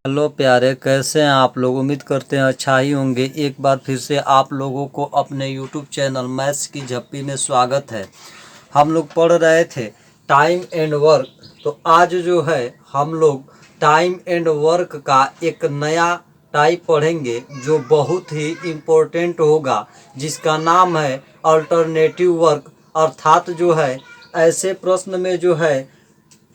Hello प्यारे, कैसे हैं आप लोग। उम्मीद करते हैं अच्छा ही होंगे। एक बार फिर से आप लोगों को अपने यूट्यूब चैनल मैथ्स की झप्पी में स्वागत है। हम लोग पढ़ रहे थे टाइम एंड वर्क। तो आज जो है हम लोग टाइम एंड वर्क का एक नया टाइप पढ़ेंगे जो बहुत ही इम्पोर्टेंट होगा, जिसका नाम है अल्टरनेटिव वर्क। अर्थात जो है ऐसे प्रश्न में जो है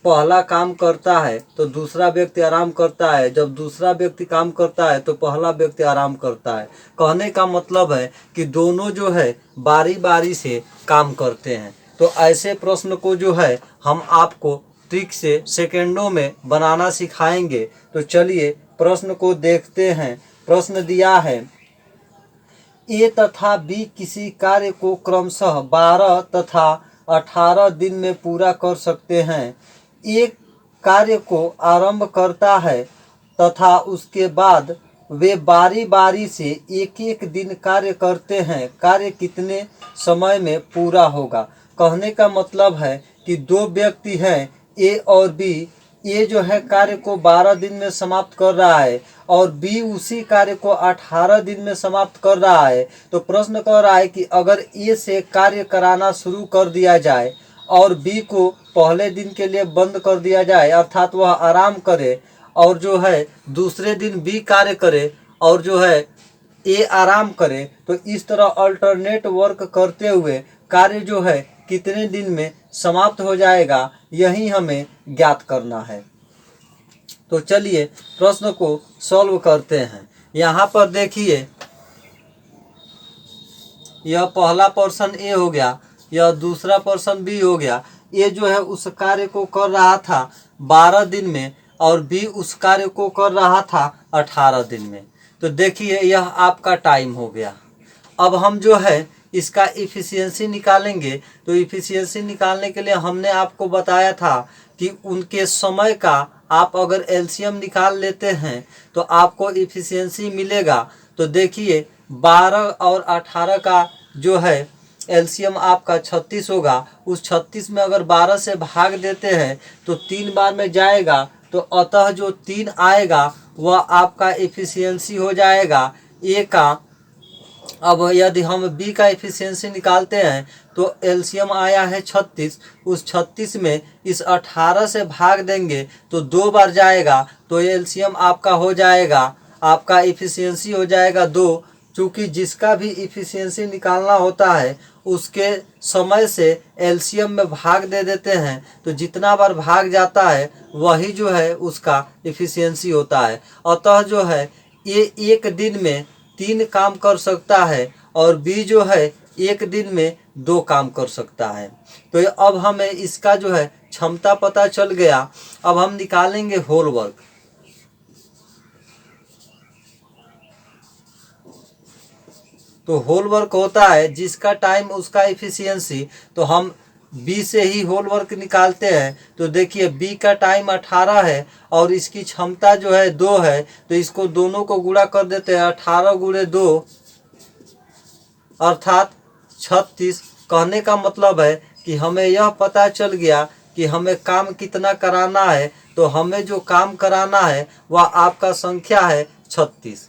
पहला काम करता है तो दूसरा व्यक्ति आराम करता है, जब दूसरा व्यक्ति काम करता है तो पहला व्यक्ति आराम करता है। कहने का मतलब है कि दोनों जो है बारी बारी से काम करते हैं। तो ऐसे प्रश्न को जो है हम आपको ट्रिक से सेकंडों में बनाना सिखाएंगे। तो चलिए प्रश्न को देखते हैं। प्रश्न दिया है, ए तथा बी किसी कार्य को क्रमशः 12 तथा 18 दिन में पूरा कर सकते हैं। एक कार्य को आरंभ करता है तथा उसके बाद वे बारी बारी से एक एक दिन कार्य करते हैं। कार्य कितने समय में पूरा होगा। कहने का मतलब है कि दो व्यक्ति हैं, ए और बी। ए जो है कार्य को 12 दिन में समाप्त कर रहा है और बी उसी कार्य को 18 दिन में समाप्त कर रहा है। तो प्रश्न कह रहा है कि अगर ए से कार्य कराना शुरू कर दिया जाए और बी को पहले दिन के लिए बंद कर दिया जाए, अर्थात वह आराम करे, और जो है दूसरे दिन बी कार्य करे और जो है ए आराम करे, तो इस तरह अल्टरनेट वर्क करते हुए कार्य जो है कितने दिन में समाप्त हो जाएगा, यही हमें ज्ञात करना है। तो चलिए प्रश्न को सॉल्व करते हैं। यहाँ पर देखिए, यह पहला पर्सन ए हो गया, यह दूसरा पर्सन बी हो गया। ए जो है उस कार्य को कर रहा था 12 दिन में और बी उस कार्य को कर रहा था 18 दिन में। तो देखिए यह आपका टाइम हो गया। अब हम जो है इसका इफ़िशियंसी निकालेंगे। तो इफ़िशियंसी निकालने के लिए हमने आपको बताया था कि उनके समय का आप अगर एलसीएम निकाल लेते हैं तो आपको इफ़िशियंसी मिलेगा। तो देखिए 12 और 18 का जो है एलसीएम आपका 36 होगा। उस 36 में अगर 12 से भाग देते हैं तो 3 बार में जाएगा, तो अतः जो 3 आएगा वह आपका इफ़िशियंसी हो जाएगा ए का। अब यदि हम बी का एफिशिएंसी निकालते हैं तो एलसीएम आया है 36। उस 36 में इस 18 से भाग देंगे तो 2 बार जाएगा, तो एलसीएम आपका हो जाएगा, आपका एफिशिएंसी हो जाएगा 2। चूँकि जिसका भी एफिशिएंसी निकालना होता है उसके समय से एलसीएम में भाग दे देते हैं, तो जितना बार भाग जाता है वही जो है उसका एफिशिएंसी होता है। अतः जो है ये एक दिन में 3 काम कर सकता है और बी जो है एक दिन में 2 काम कर सकता है। तो अब हमें इसका जो है क्षमता पता चल गया। अब हम निकालेंगे होल वर्क। तो होल वर्क होता है जिसका टाइम उसका एफिशिएंसी। तो हम बी से ही होल वर्क निकालते हैं। तो देखिए बी का टाइम 18 है और इसकी क्षमता जो है 2 है, तो इसको दोनों को गुणा कर देते हैं। 18 गुणे 2 अर्थात 36। कहने का मतलब है कि हमें यह पता चल गया कि हमें काम कितना कराना है। तो हमें जो काम कराना है वह आपका संख्या है 36।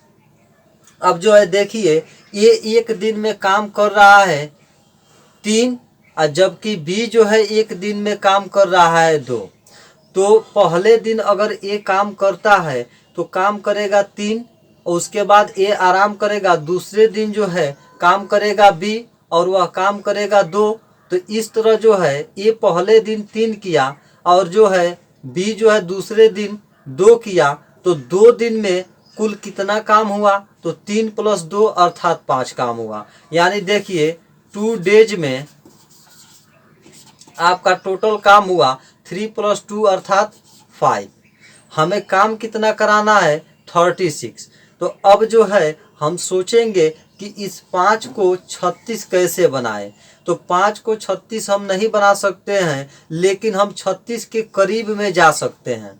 अब जो है देखिए ये एक दिन में काम कर रहा है 3, और जबकि बी जो है एक दिन में काम कर रहा है 2। तो पहले दिन अगर ए काम करता है तो काम करेगा 3 और उसके बाद ए आराम करेगा। दूसरे दिन जो है काम करेगा बी और वह काम करेगा 2। तो इस तरह जो है ए पहले दिन 3 किया और जो है बी जो है दूसरे दिन 2 किया। तो 2 दिन में कुल कितना काम हुआ, तो 3 + 2 अर्थात 5 काम हुआ। यानी देखिए 2 डेज में आपका टोटल काम हुआ 3 + 2 अर्थात 5। हमें काम कितना कराना है 36। तो अब जो है हम सोचेंगे कि इस 5 को 36 कैसे बनाएं। तो 5 को 36 हम नहीं बना सकते हैं, लेकिन हम 36 के करीब में जा सकते हैं।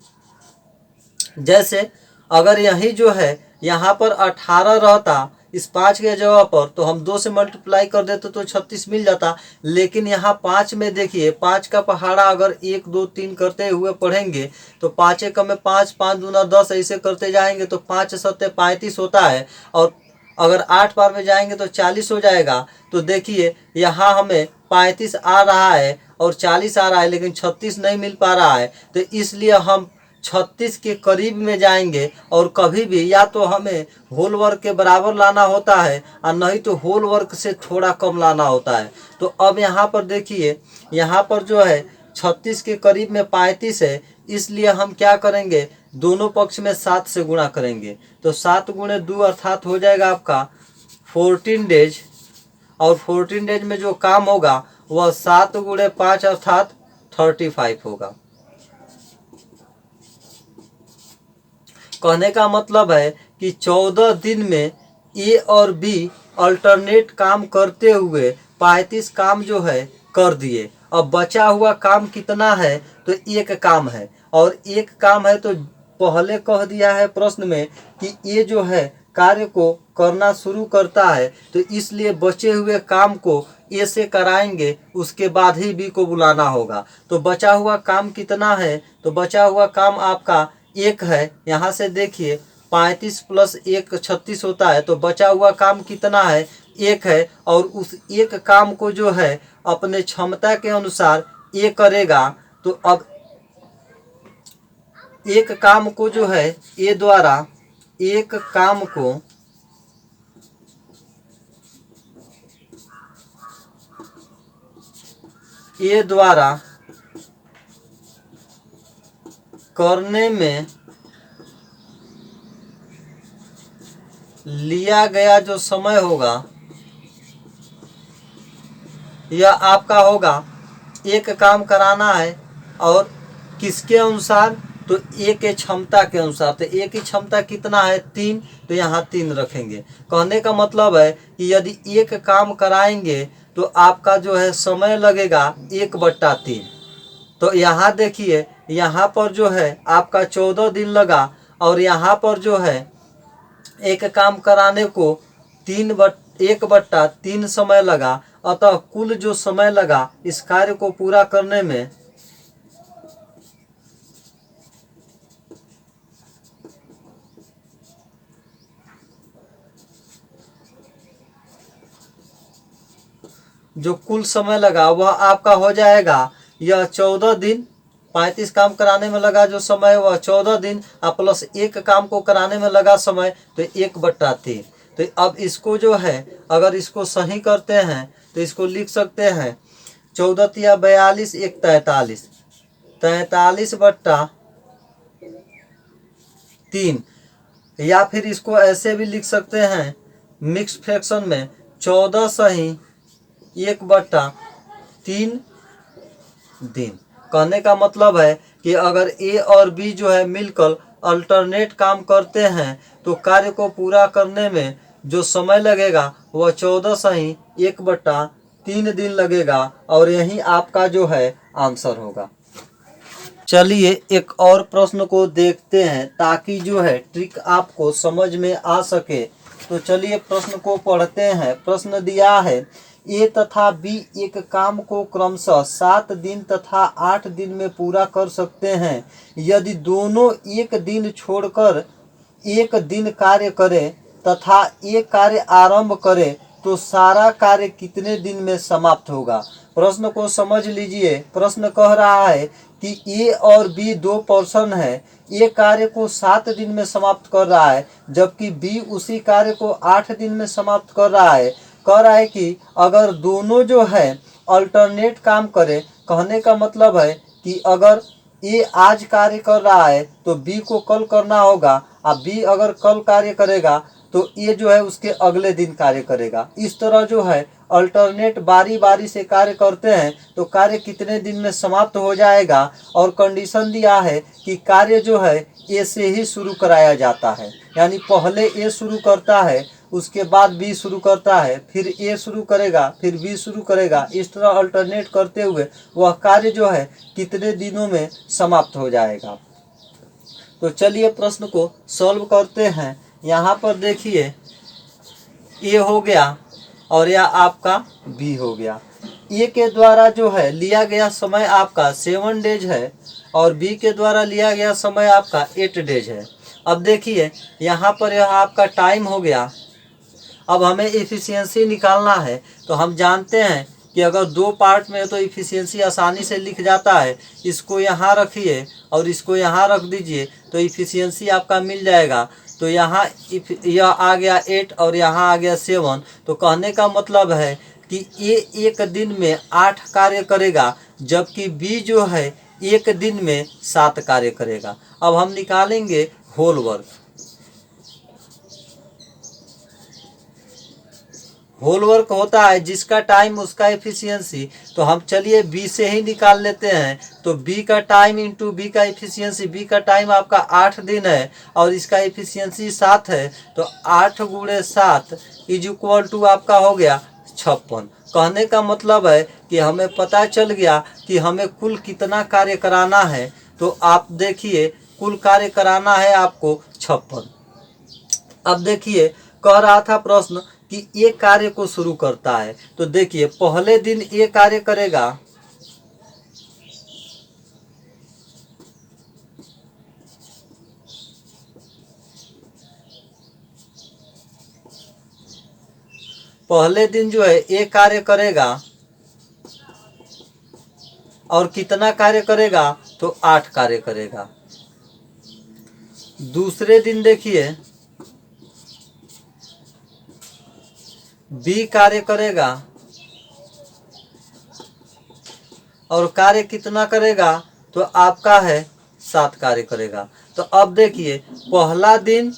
जैसे अगर यही जो है यहाँ पर 18 रहता, इस 5 के जगह पर तो हम 2 से मल्टीप्लाई कर देते तो 36 मिल जाता। लेकिन यहाँ 5 में देखिए 5 का पहाड़ा अगर 1 2 3 करते हुए पढ़ेंगे तो 5 एकम में 5, 5 दूना 10 ऐसे करते जाएंगे तो 5 सत्ते 35 होता है। और अगर 8 बार में जाएंगे तो 40 हो जाएगा। तो देखिए यहाँ हमें 35 आ रहा है और 40 आ रहा है, लेकिन 36 नहीं मिल पा रहा है। तो इसलिए हम 36 के करीब में जाएंगे। और कभी भी या तो हमें होल वर्क के बराबर लाना होता है और नहीं तो होल वर्क से थोड़ा कम लाना होता है। तो अब यहाँ पर देखिए, यहाँ पर जो है 36 के करीब में 35 है, इसलिए हम क्या करेंगे, दोनों पक्ष में 7 से गुणा करेंगे। तो 7 गुणे 2 अर्थात हो जाएगा आपका 14 डेज। और 14 डेज में जो काम होगा वह 7 गुणे 5 अर्थात 35 होगा। कहने का मतलब है कि 14 दिन में ए और बी अल्टरनेट काम करते हुए 35 काम जो है कर दिए। अब बचा हुआ काम कितना है, तो एक काम है। और एक काम है तो पहले कह दिया है प्रश्न में कि ये जो है कार्य को करना शुरू करता है, तो इसलिए बचे हुए काम को ए से कराएंगे, उसके बाद ही बी को बुलाना होगा। तो बचा हुआ काम कितना है, तो बचा हुआ काम आपका एक है। यहाँ से देखिए 35 प्लस 1 36 होता है, तो बचा हुआ काम कितना है, एक है। और उस एक काम को जो है अपने क्षमता के अनुसार ए करेगा। तो अब एक काम को जो है ए द्वारा, एक काम को ए द्वारा करने में लिया गया जो समय होगा यह आपका होगा, एक काम कराना है और किसके अनुसार, तो ए के क्षमता के अनुसार। तो ए की क्षमता कितना है, 3, तो यहाँ 3 रखेंगे। कहने का मतलब है कि यदि एक काम कराएंगे तो आपका जो है समय लगेगा 1/3। तो यहाँ देखिए, यहाँ पर जो है आपका 14 दिन लगा और यहाँ पर जो है एक काम कराने को 1/3 समय लगा। अतः कुल जो समय लगा इस कार्य को पूरा करने में, जो कुल समय लगा वह आपका हो जाएगा यह 14 दिन। 35 काम कराने में लगा जो समय वह 14 दिन, और प्लस एक काम को कराने में लगा समय तो 1/3। तो अब इसको जो है अगर इसको सही करते हैं तो इसको लिख सकते हैं 14 तिया 42 1 43, 43/3। या फिर इसको ऐसे भी लिख सकते हैं मिक्स फ्रैक्शन में 14 सही 1/3 दिन। कहने का मतलब है कि अगर ए और बी जो है मिलकर अल्टरनेट काम करते हैं तो कार्य को पूरा करने में जो समय लगेगा वह 14 सही 1/3 दिन लगेगा। और यही आपका जो है आंसर होगा। चलिए एक और प्रश्न को देखते हैं ताकि जो है ट्रिक आपको समझ में आ सके। तो चलिए प्रश्न को पढ़ते हैं। प्रश्न दिया है, ए तथा बी एक काम को क्रमशः 7 दिन तथा 8 दिन में पूरा कर सकते हैं। यदि दोनों एक दिन छोड़कर एक दिन कार्य करें तथा एक कार्य आरंभ करें तो सारा कार्य कितने दिन में समाप्त होगा। प्रश्न को समझ लीजिए। प्रश्न कह रहा है कि ए और बी दो पर्सन है। ए कार्य को 7 दिन में समाप्त कर रहा है जबकि बी उसी कार्य को 8 दिन में समाप्त कर रहा है। कह रहा है कि अगर दोनों जो है अल्टरनेट काम करे, कहने का मतलब है कि अगर ए आज कार्य कर रहा है तो बी को कल करना होगा, और बी अगर कल कार्य करेगा तो ये जो है उसके अगले दिन कार्य करेगा। इस तरह जो है अल्टरनेट बारी बारी से कार्य करते हैं तो कार्य कितने दिन में समाप्त हो जाएगा। और कंडीशन दिया है कि कार्य जो है ए से ही शुरू कराया जाता है, यानी पहले ए शुरू करता है उसके बाद बी शुरू करता है, फिर ए शुरू करेगा फिर बी शुरू करेगा। इस तरह अल्टरनेट करते हुए वह कार्य जो है कितने दिनों में समाप्त हो जाएगा। तो चलिए प्रश्न को सॉल्व करते हैं। यहाँ पर देखिए ए हो गया और यह आपका बी हो गया। ए के द्वारा जो है लिया गया समय आपका 7 डेज है और बी के द्वारा लिया गया समय आपका 8 डेज है। अब देखिए यहाँ पर यह आपका टाइम हो गया। अब हमें इफ़िशियंसी निकालना है, तो हम जानते हैं कि अगर दो पार्ट में है तो इफ़िशियंसी आसानी से लिख जाता है। इसको यहाँ रखिए और इसको यहाँ रख दीजिए तो इफ़िशियंसी आपका मिल जाएगा। तो यहाँ यह आ गया 8 और यहाँ आ गया 7। तो कहने का मतलब है कि ये एक दिन में 8 कार्य करेगा, जबकि बी जो है एक दिन में 7 कार्य करेगा। अब हम निकालेंगे होल वर्क। होल वर्क होता है जिसका टाइम उसका एफिशिएंसी। तो हम चलिए बी से ही निकाल लेते हैं। तो बी का टाइम इंटू बी का एफिशिएंसी, बी का टाइम आपका 8 दिन है और इसका एफिशिएंसी 7 है। तो 8 गुणे 7 इज इक्वल टू आपका हो गया 56। कहने का मतलब है कि हमें पता चल गया कि हमें कुल कितना कार्य कराना है। तो आप देखिए कुल कार्य कराना है आपको 56। अब देखिए कह रहा था प्रश्न कि ये कार्य को शुरू करता है। तो देखिए पहले दिन ये कार्य करेगा, पहले दिन जो है ये कार्य करेगा और कितना कार्य करेगा तो 8 कार्य करेगा। दूसरे दिन देखिए बी कार्य करेगा और कार्य कितना करेगा तो आपका है 7 कार्य करेगा। तो अब देखिए पहला दिन,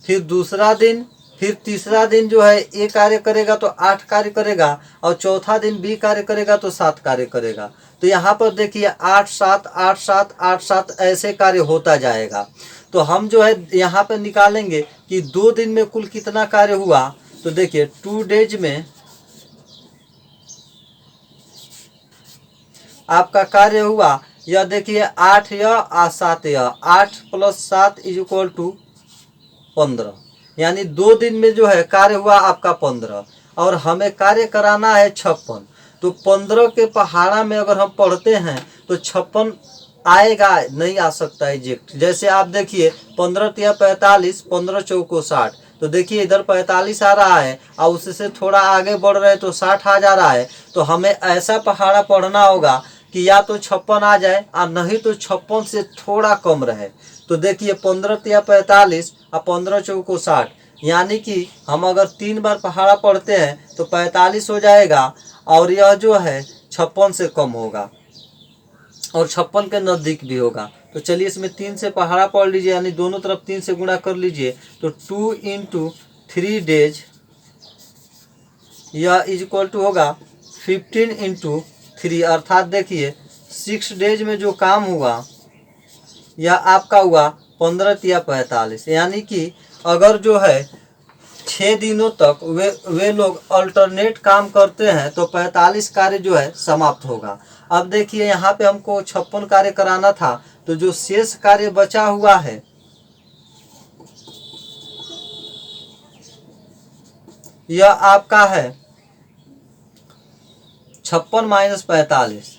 फिर दूसरा दिन, फिर तीसरा दिन जो है ए कार्य करेगा तो 8 कार्य करेगा और चौथा दिन बी कार्य करेगा तो 7 कार्य करेगा। तो यहाँ पर देखिए 8 7 8 7 8 7 ऐसे कार्य होता जाएगा। तो हम जो है यहाँ पर निकालेंगे कि 2 दिन में कुल कितना कार्य हुआ। तो देखिए 2 डेज में आपका कार्य हुआ, यह देखिए 8 यह और 7 यह, 8 + 7 इज इक्वल टू 15। यानी 2 दिन में जो है कार्य हुआ आपका 15 और हमें कार्य कराना है 56। तो 15 के पहाड़ा में अगर हम पढ़ते हैं तो 56 आएगा, नहीं आ सकता एग्जैक्ट। जैसे आप देखिए 15 × 45, 15 × 4 60। तो देखिए इधर 45 आ रहा है और उससे थोड़ा आगे बढ़ रहे तो 60 आ जा रहा है। तो हमें ऐसा पहाड़ा पढ़ना होगा कि या तो 56 आ जाए और नहीं तो 56 से थोड़ा कम रहे। तो देखिए 15 × 45 और 15 × 4 60, यानी कि हम अगर 3 बार पहाड़ा पढ़ते हैं तो 45 हो जाएगा और यह जो है 56 से कम होगा और 56 के नज़दीक भी होगा। तो चलिए इसमें 3 से पहाड़ा पढ़ लीजिए, यानी दोनों तरफ 3 से गुणा कर लीजिए। तो 2 × 3 डेज यह इज इक्वल टू होगा 15 × 3, अर्थात देखिए 6 डेज में जो काम हुआ यह आपका हुआ 15 × 45। यानी कि अगर जो है 6 दिनों तक वे लोग अल्टरनेट काम करते हैं तो 45 कार्य जो है समाप्त होगा। अब देखिए यहाँ पे हमको 56 कार्य कराना था, तो जो शेष कार्य बचा हुआ है यह आपका है 56 - 45।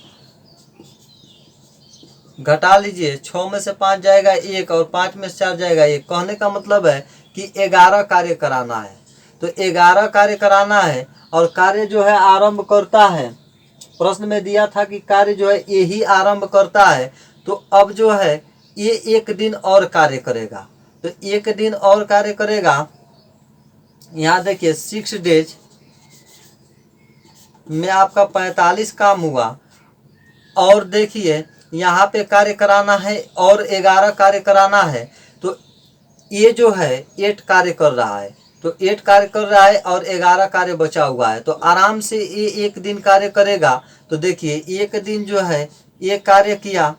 घटा लीजिए, 6 में से 5 जाएगा 1 और 5 में से 4 जाएगा 1। कहने का मतलब है कि 11 कार्य कराना है। तो 11 कार्य कराना है और कार्य जो है आरंभ करता है, प्रश्न में दिया था कि कार्य जो है यही आरंभ करता है। तो अब जो है ये 1 दिन और कार्य करेगा। तो 1 दिन और कार्य करेगा। यहाँ देखिए 6 डेज में आपका 45 काम हुआ और देखिए यहाँ पे कार्य कराना है और 11 कार्य कराना है। तो ये जो है 8 कार्य कर रहा है, तो 8 कार्य कर रहा है और 11 कार्य बचा हुआ है। तो आराम से ये 1 दिन कार्य करेगा। तो देखिए 1 दिन जो है ये कार्य किया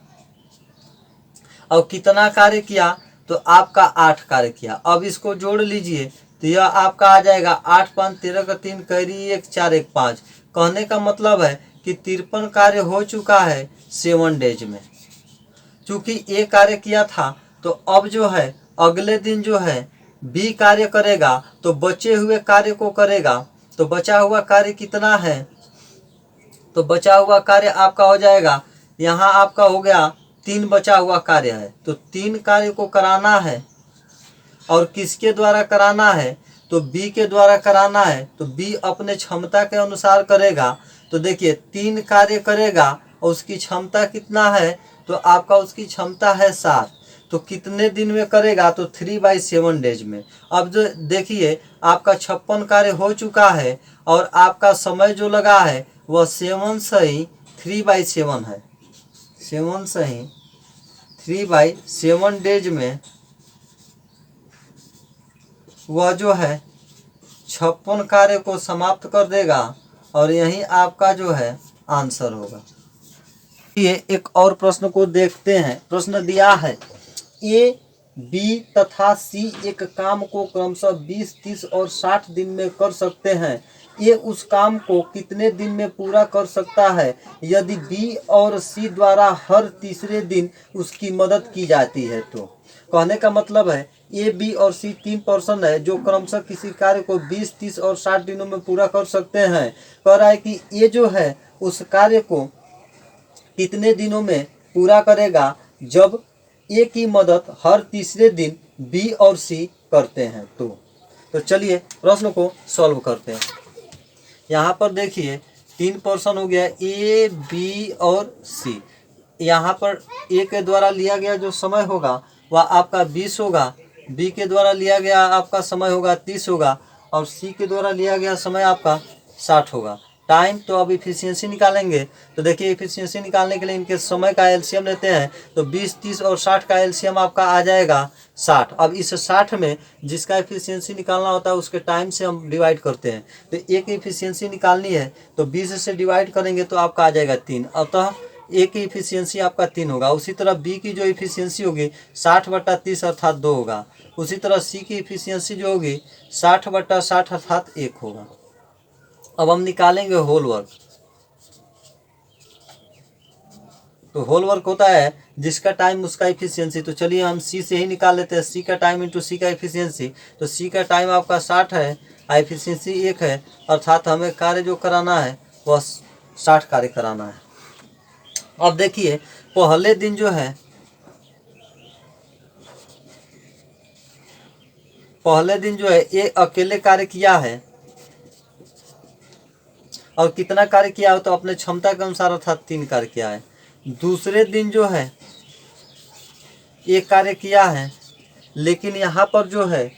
और कितना कार्य किया तो आपका 8 कार्य किया। अब इसको जोड़ लीजिए तो यह आपका आ जाएगा 8 × 5 = 13 का 3 कैरी 1 4 1 5। कहने का मतलब है कि 53 कार्य हो चुका है 7 डेज में। चूँकि ये कार्य किया था तो अब जो है अगले दिन जो है बी कार्य करेगा तो बचे हुए कार्य को करेगा, तो बचा हुआ कार्य कितना है, तो बचा हुआ कार्य आपका हो जाएगा, यहाँ आपका हो गया 3 बचा हुआ कार्य है, तो 3 कार्य को कराना है और किसके द्वारा कराना है, तो बी के द्वारा कराना है। तो बी अपने क्षमता के अनुसार करेगा। तो देखिए 3 कार्य करेगा और उसकी क्षमता कितना है, तो आपका उसकी क्षमता है 7। तो कितने दिन में करेगा, तो 3/7 डेज में। अब जो देखिए आपका 56 कार्य हो चुका है और आपका समय जो लगा है वह 7 सही 3/7 है। 7 सही 3/7 डेज में वह जो है 56 कार्य को समाप्त कर देगा और यही आपका जो है आंसर होगा। ये एक और प्रश्न को देखते हैं। प्रश्न दिया है ए, बी तथा सी एक काम को क्रमशः 20, 30 और 60 दिन में कर सकते हैं। ये उस काम को कितने दिन में पूरा कर सकता है यदि बी और सी द्वारा हर तीसरे दिन उसकी मदद की जाती है। तो कहने का मतलब है ए, बी और सी 3 पर्सन है जो क्रमशः किसी कार्य को 20, 30 और 60 दिनों में पूरा कर सकते हैं। कह रहा है कि ये जो है उस कार्य को कितने दिनों में पूरा करेगा जब ए की मदद हर तीसरे दिन बी और सी करते हैं। तो चलिए प्रश्न को सॉल्व करते हैं। यहाँ पर देखिए 3 पर्सन हो गया ए, बी और सी। यहाँ पर ए के द्वारा लिया गया जो समय होगा वह आपका 20 होगा, बी के द्वारा लिया गया आपका समय होगा 30 होगा और सी के द्वारा लिया गया समय आपका 60 होगा। टाइम तो अब इफिशियंसी निकालेंगे। तो देखिए इफिशियंसी निकालने के लिए इनके समय का एलसीएम लेते हैं। तो 20, 30 और 60 का एलसीएम आपका आ जाएगा 60। अब इस 60 में जिसका इफिशियंसी निकालना होता है उसके टाइम से हम डिवाइड करते हैं। तो एक इफिशियंसी निकालनी है तो 20 से डिवाइड करेंगे तो आपका आ जाएगा 3। अतः ए की इफिशियंसी आपका 3 होगा। उसी तरह बी की जो इफिशियंसी होगी 60/30 अर्थात 2 होगा। उसी तरह सी की इफिशियंसी जो होगी 60/60 अर्थात 1 होगा। अब हम निकालेंगे होल वर्क। तो होल वर्क होता है जिसका टाइम उसका इफिशियंसी। तो चलिए हम सी से ही निकाल लेते हैं, सी का टाइम इंटू सी का इफिशियंसी। तो सी का टाइम आपका 60 है और इफिशियंसी 1 है, अर्थात हमें कार्य जो कराना है वह 60 कार्य कराना है। अब देखिए पहले दिन जो है ये अकेले कार्य किया है और कितना कार्य किया हो, तो अपने क्षमता के अनुसार अर्थात 3 कार्य किया है। दूसरे दिन जो है एक कार्य किया है, लेकिन यहाँ पर जो है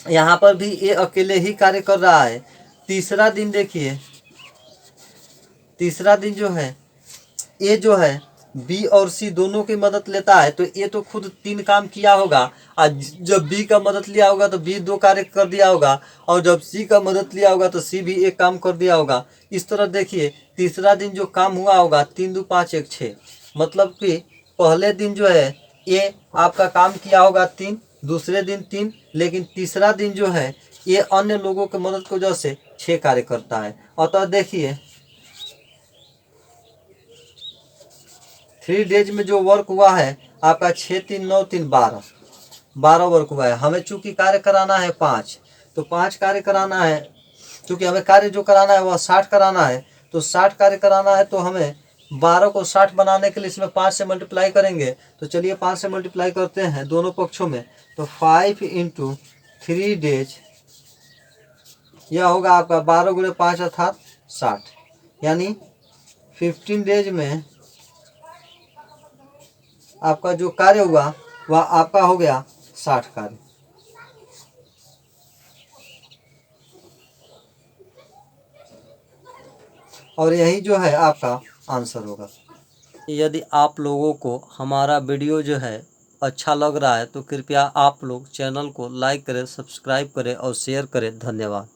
यहाँ पर भी ये अकेले ही कार्य कर रहा है। तीसरा दिन देखिए, तीसरा दिन जो है ये जो है बी और सी दोनों की मदद लेता है। तो ये तो खुद 3 काम किया होगा और जब बी का मदद लिया होगा तो बी 2 कार्य कर दिया होगा और जब सी का मदद लिया होगा तो सी भी 1 काम कर दिया होगा। इस तरह देखिए तीसरा दिन जो काम हुआ होगा 3, 2, 5, 1, 6, मतलब कि पहले दिन जो है ये आपका काम किया होगा 3, दूसरे दिन 3, लेकिन तीसरा दिन जो है ये अन्य लोगों की मदद की वजह से 6 कार्य करता है। अतः देखिए 3 डेज में जो वर्क हुआ है आपका 6, 3, 9, 3, 12 वर्क हुआ है। हमें चूंकि कार्य कराना है 5, तो 5 कार्य कराना है। चूंकि हमें कार्य जो कराना है वह 60 कराना है, तो 60 कार्य कराना है तो हमें 12 को 60 बनाने के लिए इसमें 5 से मल्टीप्लाई करेंगे। तो चलिए 5 से मल्टीप्लाई करते हैं दोनों पक्षों में। तो 5 × 3 डेज यह होगा आपका 12 × 5 अर्थात 60, यानी 15 डेज में आपका जो कार्य हुआ वह आपका हो गया 60 कार्य। और यही जो है आपका आंसर होगा। यदि आप लोगों को हमारा वीडियो जो है अच्छा लग रहा है तो कृपया आप लोग चैनल को लाइक करें, सब्सक्राइब करें और शेयर करें। धन्यवाद।